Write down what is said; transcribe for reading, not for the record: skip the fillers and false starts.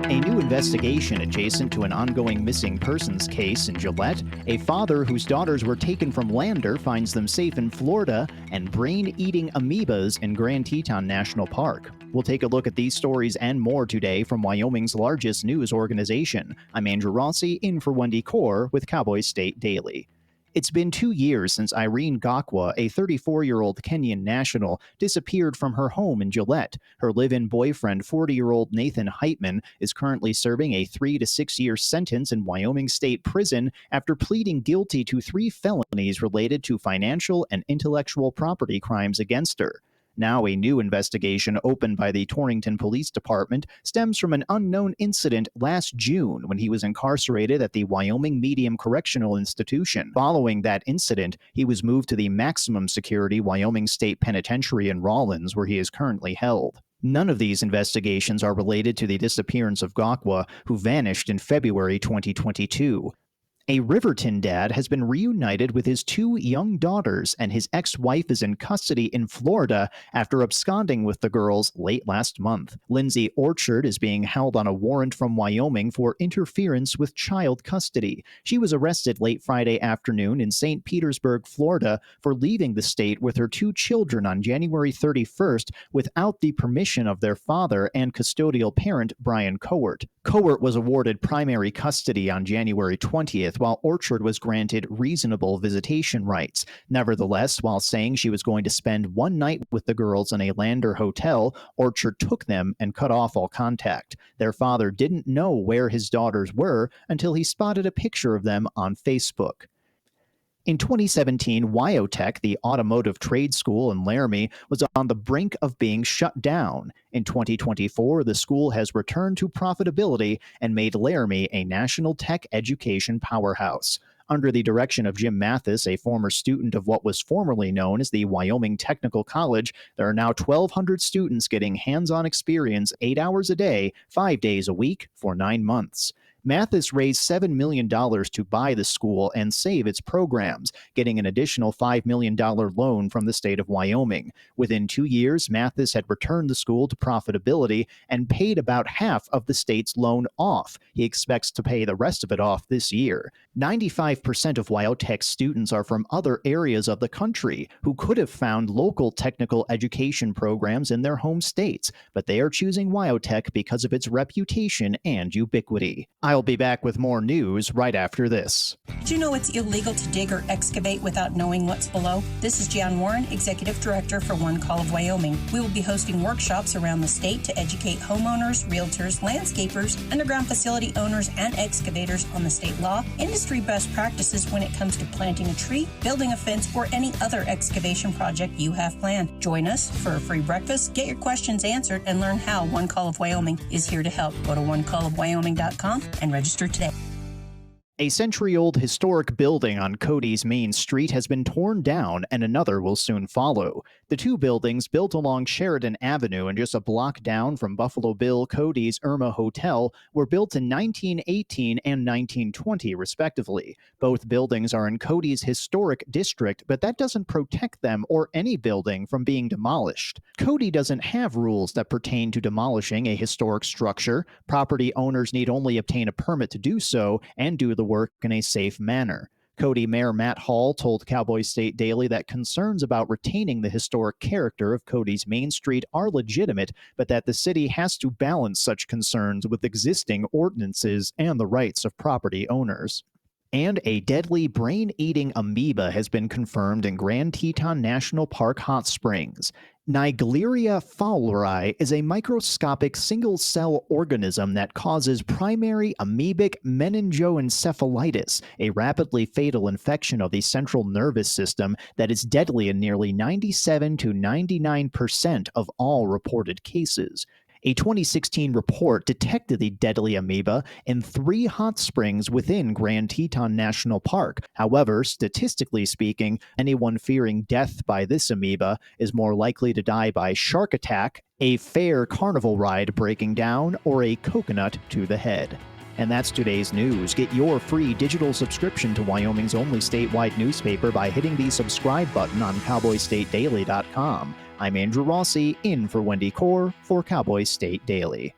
A new investigation adjacent to an ongoing missing persons case in Gillette, a father whose daughters were taken from Lander finds them safe in Florida, and brain-eating amoebas in Grand Teton National Park. We'll take a look at these stories and more today from Wyoming's largest news organization. I'm Andrew Rossi, in for Wendy Kaur with Cowboy State Daily. It's been 2 years since Irene Gakwa, a 34-year-old Kenyan national, disappeared from her home in Gillette. Her live-in boyfriend, 40-year-old Nathan Heitman, is currently serving a 3 to 6 year sentence in Wyoming State Prison after pleading guilty to 3 felonies related to financial and intellectual property crimes against her. Now, a new investigation opened by the Torrington Police Department stems from an unknown incident last June when he was incarcerated at the Wyoming Medium Correctional Institution. Following that incident, he was moved to the maximum security Wyoming State Penitentiary in Rawlins, where he is currently held. None of these investigations are related to the disappearance of Gakwa, who vanished in February 2022. A Riverton dad has been reunited with his 2 young daughters, and his ex-wife is in custody in Florida after absconding with the girls late last month. Lindsay Orchard is being held on a warrant from Wyoming for interference with child custody. She was arrested late Friday afternoon in St. Petersburg, Florida, for leaving the state with her 2 children on January 31st without the permission of their father and custodial parent, Brian Cowart. Cowart was awarded primary custody on January 20th, while Orchard was granted reasonable visitation rights. Nevertheless, while saying she was going to spend one night with the girls in a Lander hotel, Orchard took them and cut off all contact. Their father didn't know where his daughters were until he spotted a picture of them on Facebook. In 2017, WyoTech, the automotive trade school in Laramie, was on the brink of being shut down. In 2024, the school has returned to profitability and made Laramie a national tech education powerhouse. Under the direction of Jim Mathis, a former student of what was formerly known as the Wyoming Technical College, there are now 1,200 students getting hands-on experience 8 hours a day, 5 days a week, for 9 months. Mathis raised $7 million to buy the school and save its programs, getting an additional $5 million loan from the state of Wyoming. Within 2 years, Mathis had returned the school to profitability and paid about half of the state's loan off. He expects to pay the rest of it off this year. 95% of WyoTech students are from other areas of the country who could have found local technical education programs in their home states, but they are choosing WyoTech because of its reputation and ubiquity. I'll be back with more news right after this. Did you know it's illegal to dig or excavate without knowing what's below? This is Jan Warren, Executive Director for Call of Wyoming. We will be hosting workshops around the state to educate homeowners, realtors, landscapers, underground facility owners, and excavators on the state law, industry best practices when it comes to planting a tree, building a fence, or any other excavation project you have planned. Join us for a free breakfast, get your questions answered, and learn how Call of Wyoming is here to help. Go to onecallofwyoming.com and register today. A century-old historic building on Cody's Main Street has been torn down, and another will soon follow. The 2 buildings, built along Sheridan Avenue and just a block down from Buffalo Bill Cody's Irma Hotel, were built in 1918 and 1920, respectively. Both buildings are in Cody's historic district, but that doesn't protect them or any building from being demolished. Cody doesn't have rules that pertain to demolishing a historic structure. Property owners need only obtain a permit to do so and do the work in a safe manner. Cody Mayor Matt Hall told Cowboy State Daily that concerns about retaining the historic character of Cody's Main Street are legitimate, but that the city has to balance such concerns with existing ordinances and the rights of property owners. And a deadly brain-eating amoeba has been confirmed in Grand Teton National Park hot springs. Naegleria fowleri is a microscopic single-cell organism that causes primary amoebic meningoencephalitis, a rapidly fatal infection of the central nervous system that is deadly in nearly 97 to 99% of all reported cases. A 2016 report detected the deadly amoeba in 3 hot springs within Grand Teton National Park. However, statistically speaking, anyone fearing death by this amoeba is more likely to die by shark attack, a fair carnival ride breaking down, or a coconut to the head. And that's today's news. Get your free digital subscription to Wyoming's only statewide newspaper by hitting the subscribe button on cowboystatedaily.com. I'm Andrew Rossi, in for Wendy Kaur for Cowboy State Daily.